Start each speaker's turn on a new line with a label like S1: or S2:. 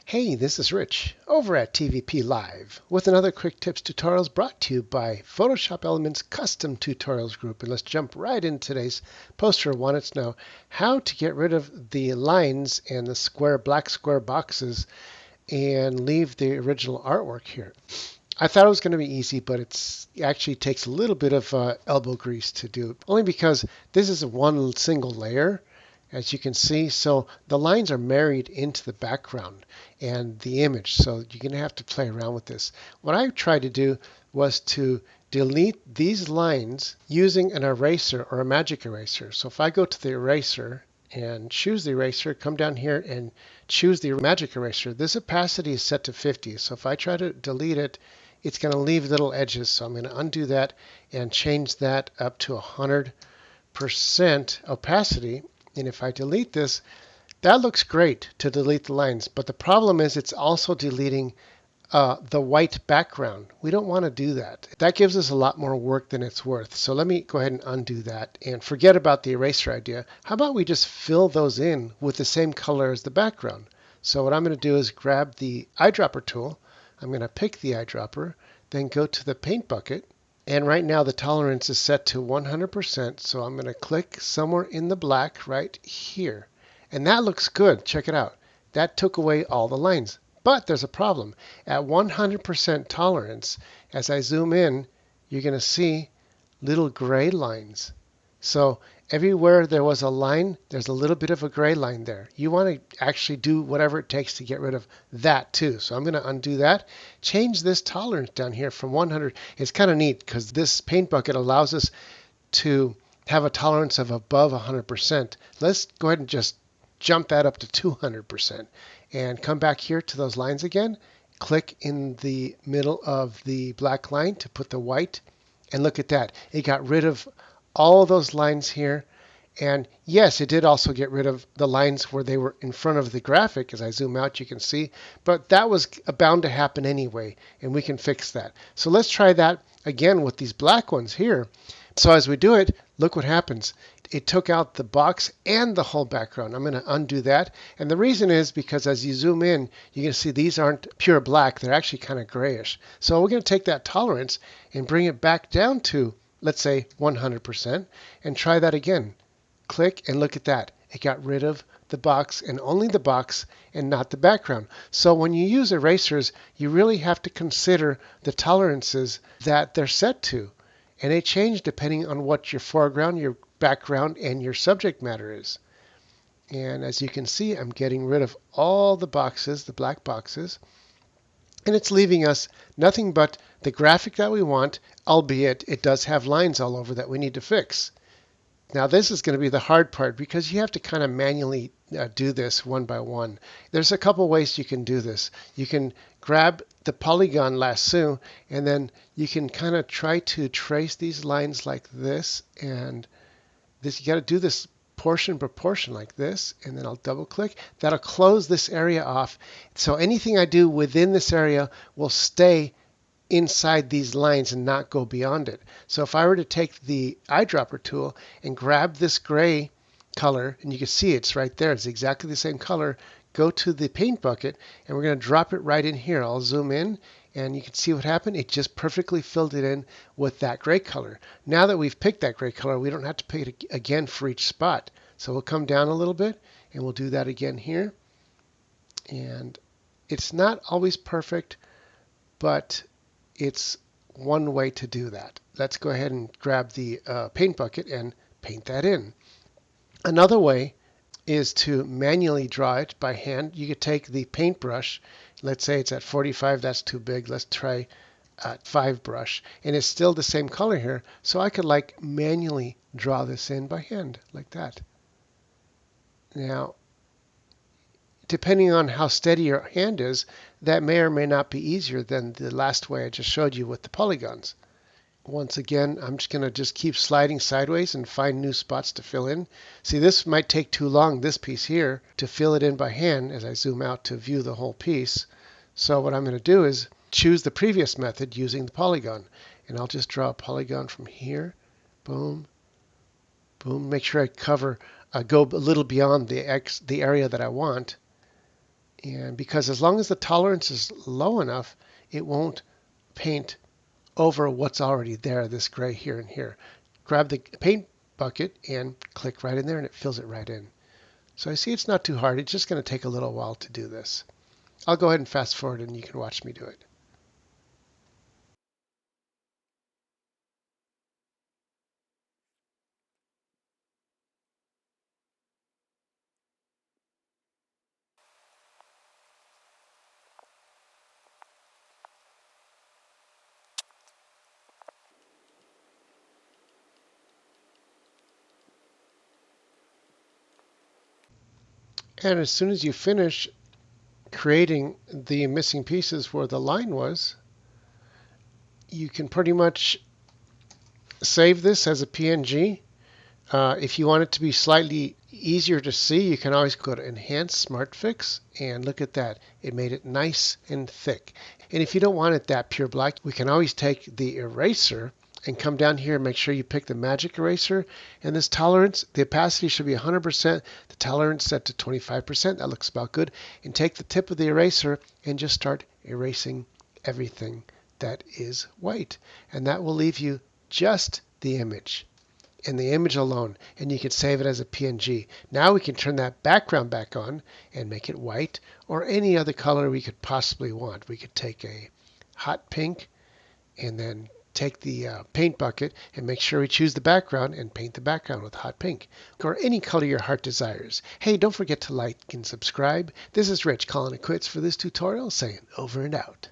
S1: Hey, this is Rich over at TVP Live with another quick tips tutorials brought to you by Photoshop Elements Custom Tutorials Group. And let's jump right into today's poster. Wanted to know how to get rid of the lines and the black square boxes and leave the original artwork here. I thought it was going to be easy, but it actually takes a little bit of elbow grease to do it, only because this is one single layer, as you can see. So the lines are married into the background and the image, so you're going to have to play around with this. What I tried to do was to delete these lines using an eraser or a magic eraser. So if I go to the eraser and choose the eraser, come down here and choose the magic eraser. This opacity is set to 50, so if I try to delete it, it's going to leave little edges. So I'm going to undo that and change that up to 100% opacity. And if I delete this, that looks great to delete the lines. But the problem is it's also deleting the white background. We don't want to do that. That gives us a lot more work than it's worth. So let me go ahead and undo that and forget about the eraser idea. How about we just fill those in with the same color as the background? So what I'm going to do is grab the eyedropper tool. I'm going to pick the eyedropper, then go to the paint bucket. And right now the tolerance is set to 100%. So I'm going to click somewhere in the black right here. And that looks good. Check it out. That took away all the lines. But there's a problem. At 100% tolerance, as I zoom in, you're going to see little gray lines. So everywhere there was a line, there's a little bit of a gray line there. You want to actually do whatever it takes to get rid of that too. So I'm going to undo that. Change this tolerance down here from 100. It's kind of neat because this paint bucket allows us to have a tolerance of above 100%. Let's go ahead and just jump that up to 200% and come back here to those lines again. Click in the middle of the black line to put the white, and look at that. It got rid of all of those lines here. And yes, it did also get rid of the lines where they were in front of the graphic. As I zoom out, you can see, but that was bound to happen anyway, and we can fix that. So let's try that again with these black ones here. So as we do it, look what happens. It took out the box and the whole background. I'm going to undo that. And the reason is because as you zoom in, you're going to see these aren't pure black. They're actually kind of grayish. So we're going to take that tolerance and bring it back down to, let's say, 100% and try that again. Click and look at that. It got rid of the box and only the box and not the background. So when you use erasers, you really have to consider the tolerances that they're set to. And they change depending on what your foreground, your background, and your subject matter is. And as you can see, I'm getting rid of all the boxes, the black boxes, and it's leaving us nothing but the graphic that we want, albeit it does have lines all over that we need to fix. Now this is going to be the hard part because you have to kind of manually do this one by one. There's a couple ways you can do this. You can grab the polygon lasso and then you can kind of try to trace these lines like this, and this, you got to do this portion per portion like this, and then I'll double click. That'll close this area off. So anything I do within this area will stay inside these lines and not go beyond it. So if I were to take the eyedropper tool and grab this gray color, and you can see it's right there, it's exactly the same color, go to the paint bucket and we're going to drop it right in here. I'll zoom in and you can see what happened. It just perfectly filled it in with that gray color. Now that we've picked that gray color, we don't have to pick it again for each spot. So we'll come down a little bit and we'll do that again here. And it's not always perfect, but it's one way to do that. Let's go ahead and grab the paint bucket and paint that in. Another way is to manually draw it by hand. You could take the paintbrush, let's say it's at 45, that's too big. Let's try at 5 brush, and it's still the same color here. So I could like manually draw this in by hand like that. Now, depending on how steady your hand is, that may or may not be easier than the last way I just showed you with the polygons. Once again, I'm just going to keep sliding sideways and find new spots to fill in. See, this might take too long, this piece here, to fill it in by hand as I zoom out to view the whole piece. So what I'm going to do is choose the previous method using the polygon. And I'll just draw a polygon from here. Boom, boom. Make sure I go a little beyond the area that I want. And because as long as the tolerance is low enough, it won't paint over what's already there, this gray here and here. Grab the paint bucket and click right in there and it fills it right in. So I see it's not too hard. It's just going to take a little while to do this. I'll go ahead and fast forward and you can watch me do it. And as soon as you finish creating the missing pieces where the line was, you can pretty much save this as a PNG. If you want it to be slightly easier to see, you can always go to Enhance Smart Fix and look at that. It made it nice and thick. And if you don't want it that pure black, we can always take the eraser and come down here and make sure you pick the magic eraser. And this tolerance, the opacity should be 100%, the tolerance set to 25%. That looks about good. And take the tip of the eraser and just start erasing everything that is white. And that will leave you just the image and the image alone, and you can save it as a PNG. Now we can turn that background back on and make it white or any other color we could possibly want. We could take a hot pink and then take the paint bucket and make sure we choose the background and paint the background with hot pink or any color your heart desires. Hey, don't forget to like and subscribe. This is Rich calling it quits for this tutorial, saying over and out.